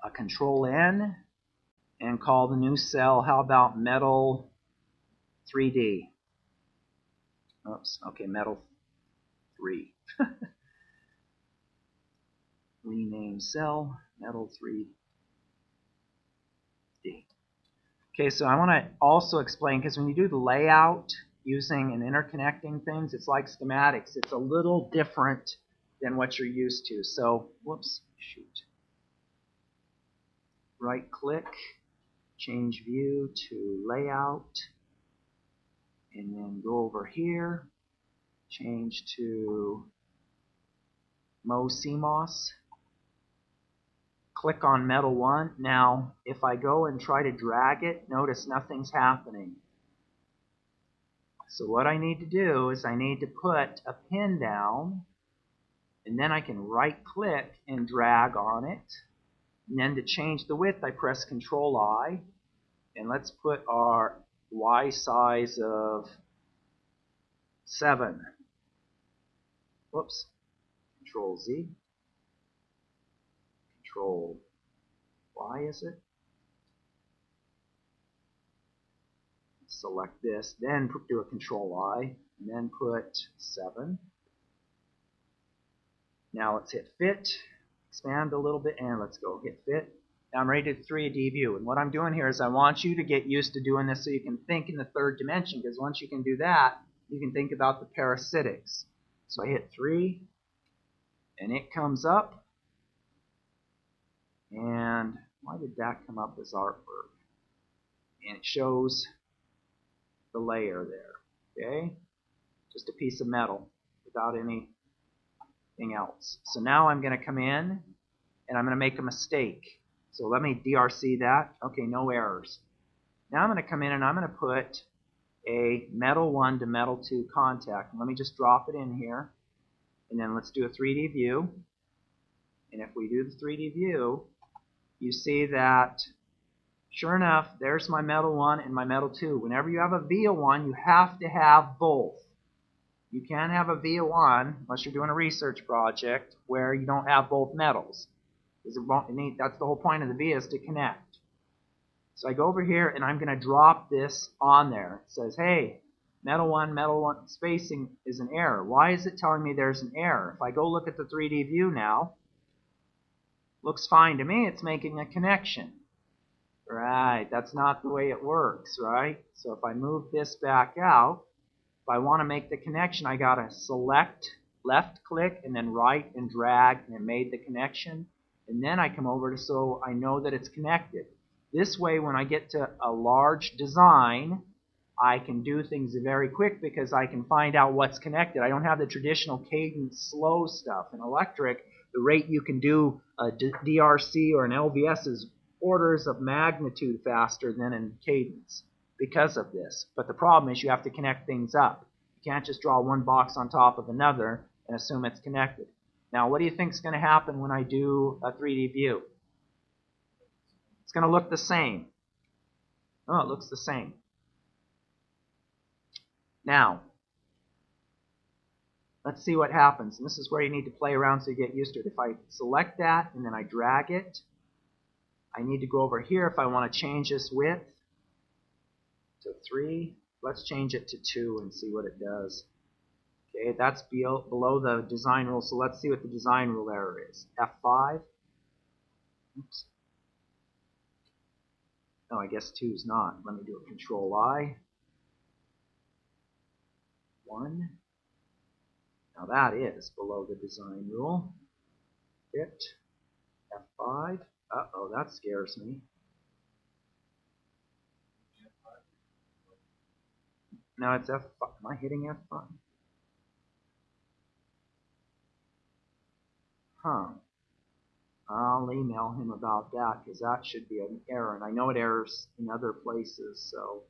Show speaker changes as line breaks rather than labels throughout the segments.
a control N and call the new cell, how about metal 3D? Oops, okay, metal 3. Rename cell, metal 3D. Okay, so I want to also explain, because when you do the layout using and interconnecting things, it's like schematics. It's a little different than what you're used to. So, whoops, shoot. Right click, change view to layout, and then go over here, change to MoCMOS. Click on metal 1. Now, if I go and try to drag it, notice nothing's happening. So what I need to do is I need to put a pin down, and then I can right-click and drag on it. And then to change the width, I press Control-I, and let's put our Y size of 7. Whoops. Control-Z. Control-Y, is it? Select this, then do a Control-I, and then put 7. Now let's hit Fit, expand a little bit, and let's go hit Fit. Now I'm ready to 3D view, and what I'm doing here is I want you to get used to doing this so you can think in the third dimension, because once you can do that, you can think about the parasitics. So I hit 3, and it comes up. And why did that come up as artwork? And it shows the layer there, okay? Just a piece of metal without anything else. So now I'm going to come in and I'm going to make a mistake. So let me DRC that. Okay, no errors. Now I'm going to come in and I'm going to put a metal 1 to metal 2 contact. And let me just drop it in here. And then let's do a 3D view. And if we do the 3D view, you see that, sure enough, there's my metal 1 and my metal 2. Whenever you have a via 1, you have to have both. You can't have a via 1 unless you're doing a research project where you don't have both metals. That's the whole point of the via, is to connect. So I go over here and I'm going to drop this on there. It says, hey, metal 1 spacing is an error. Why is it telling me there's an error? If I go look at the 3D view now, looks fine to me. It's making a connection. Right, that's not the way it works, right? So if I move this back out, if I want to make the connection, I got to select, left click, and then right and drag, and it made the connection. And then I come over to so I know that it's connected. This way, when I get to a large design, I can do things very quick because I can find out what's connected. I don't have the traditional cadence slow stuff. In electric, the rate you can do a DRC or an LVS is orders of magnitude faster than in cadence because of this. But the problem is you have to connect things up. You can't just draw one box on top of another and assume it's connected. Now, what do you think is going to happen when I do a 3D view? It's going to look the same. Oh, it looks the same. Now, let's see what happens. And this is where you need to play around so you get used to it. If I select that and then I drag it, I need to go over here if I want to change this width to 3. Let's change it to 2 and see what it does. Okay, that's below the design rule, so let's see what the design rule error is. F5. Oops. No, I guess 2 is not. Let me do a Control-I. 1. Now that is below the design rule. Hit F5. Uh-oh, that scares me. No, it's F5. Am I hitting F5? Huh. I'll email him about that because that should be an error. And I know it errors in other places, so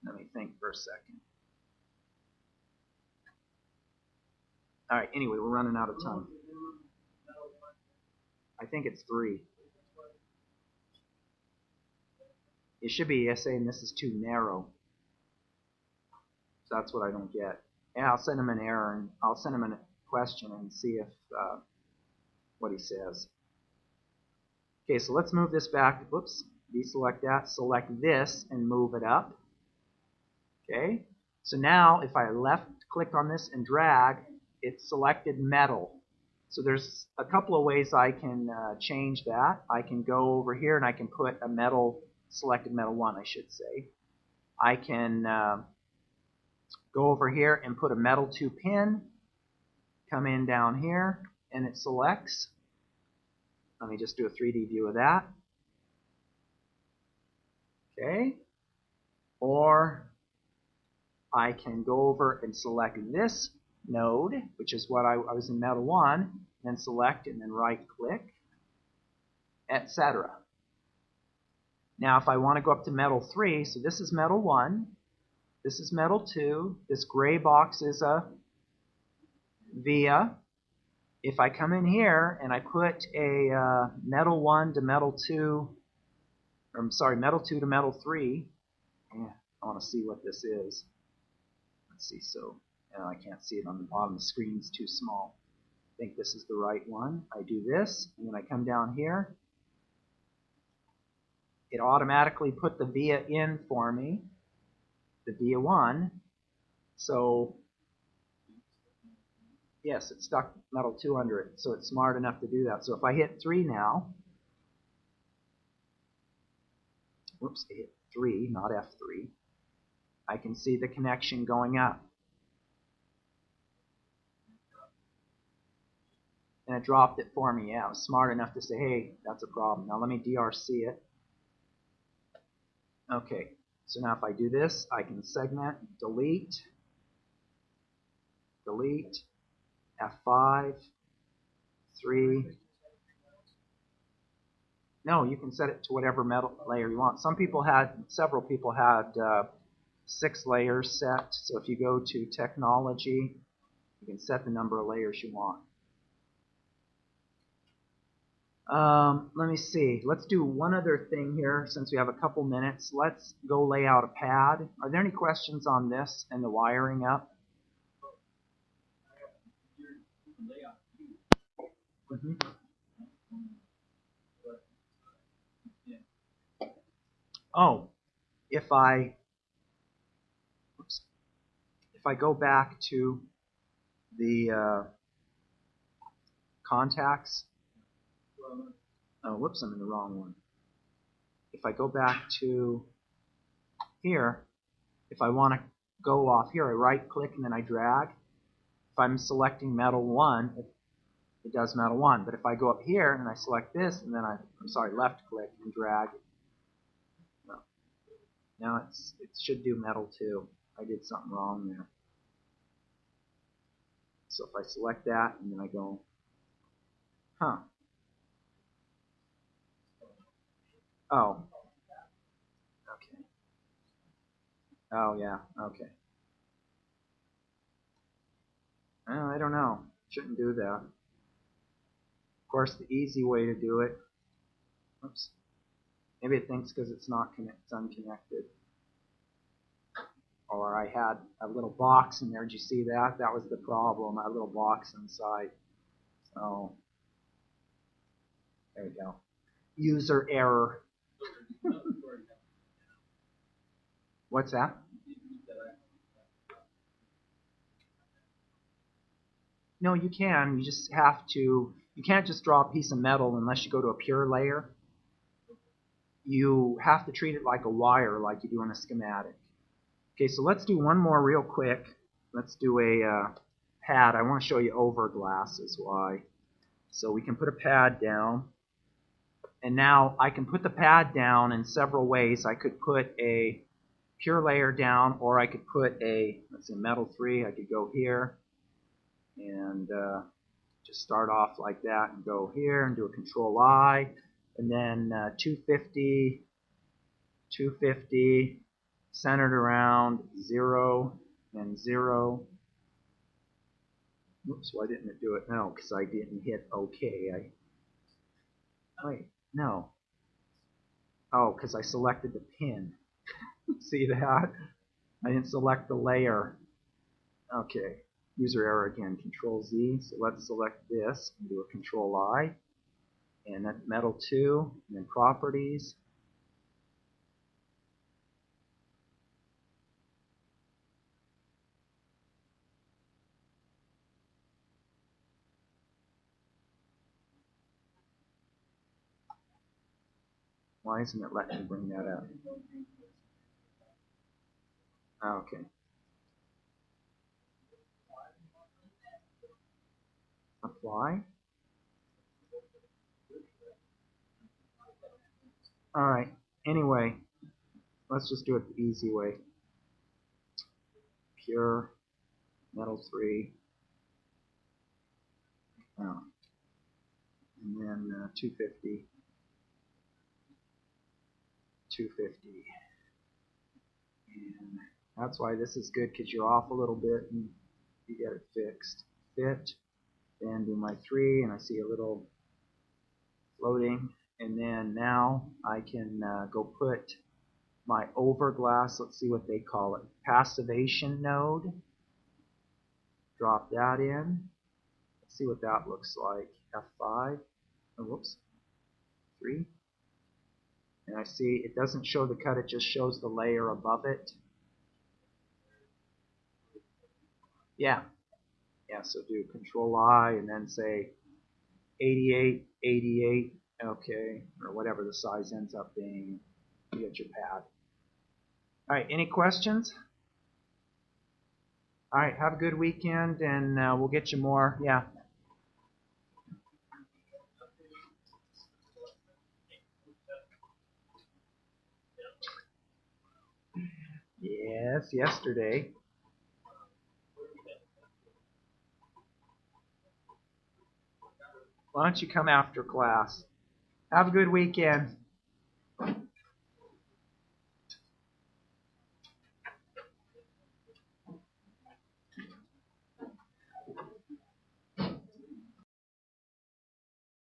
let me think for a second. All right, anyway, we're running out of time. I think it's 3. It should be saying this is too narrow. So that's what I don't get. Yeah, I'll send him an error, and I'll send him a question and see if what he says. Okay, so let's move this back. Whoops, deselect that, select this, and move it up. Okay, so now if I left click on this and drag, it selected metal. So there's a couple of ways I can change that. I can go over here and I can put a metal, selected metal 1, I should say. I can go over here and put a metal 2 pin, come in down here, and it selects. Let me just do a 3D view of that. Okay. Or I can go over and select this node, which is what I was in metal 1, then select and then right click, etc. Now if I want to go up to metal 3, so this is metal 1, this is metal 2, this gray box is a via. If I come in here and I put a metal 1 to metal 2, or I'm sorry, metal 2 to metal 3, I want to see what this is. Let's see, so I can't see it on the bottom. The screen's too small. I think this is the right one. I do this, and then I come down here. It automatically put the via in for me, the via 1. So yes, it stuck metal 2 under it, so it's smart enough to do that. So if I hit 3 now, whoops, I hit 3, not F3, I can see the connection going up. And it dropped it for me. Yeah, it was smart enough to say, hey, that's a problem. Now let me DRC it. Okay, so now if I do this, I can segment, delete, delete, F5, 3. No, you can set it to whatever metal layer you want. Several people had 6 layers set. So if you go to technology, you can set the number of layers you want. Let me see. Let's do one other thing here since we have a couple minutes. Let's go lay out a pad. Are there any questions on this and the wiring up? Mm-hmm. Oh, if I go back to the contacts, oh, whoops, I'm in the wrong one. If I go back to here, if I want to go off here, I right click and then I drag. If I'm selecting metal 1, it does metal 1. But if I go up here and I select this and then left click and drag, now it should do metal 2. I did something wrong there. So if I select that and then I go, huh. Oh. Okay. Oh, yeah. Okay. I don't know. Shouldn't do that. Of course, the easy way to do it. Oops. Maybe it thinks because it's unconnected. Or I had a little box in there. Did you see that? That was the problem. A little box inside. So there you go. User error. What's that? No, you can. You just have to. You can't just draw a piece of metal unless you go to a pure layer. You have to treat it like a wire, like you do in a schematic. Okay, so let's do one more real quick. Let's do a pad. I want to show you over glass is why. So we can put a pad down. And now I can put the pad down in several ways. I could put a pure layer down, or I could put a, let's see, metal 3. I could go here and just start off like that and go here and do a Control I, and then 250, 250, centered around 0 and 0. Oops, why didn't it do it? No, because I didn't hit OK. Wait, no. Oh, because I selected the pin. See that? I didn't select the layer. Okay. User error again, Control Z. So let's select this and do a Control I. And then Metal 2, and then Properties. Why isn't it letting me bring that up? Okay. Apply. Alright, anyway, let's just do it the easy way. Pure, Metal 3, oh, and then 250, 250. And that's why this is good, because you're off a little bit and you get it fixed. Fit, then do my 3, and I see a little floating. And then now I can go put my overglass, let's see what they call it, passivation node. Drop that in. Let's see what that looks like. F5. Oh, whoops. 3. And I see it doesn't show the cut, it just shows the layer above it. Yeah. Yeah, so do Control I and then say 88, 88, okay, or whatever the size ends up being. You get your pad. Alright, any questions? Alright, have a good weekend and we'll get you more. Yeah. Yes, yesterday. Why don't you come after class? Have a good weekend.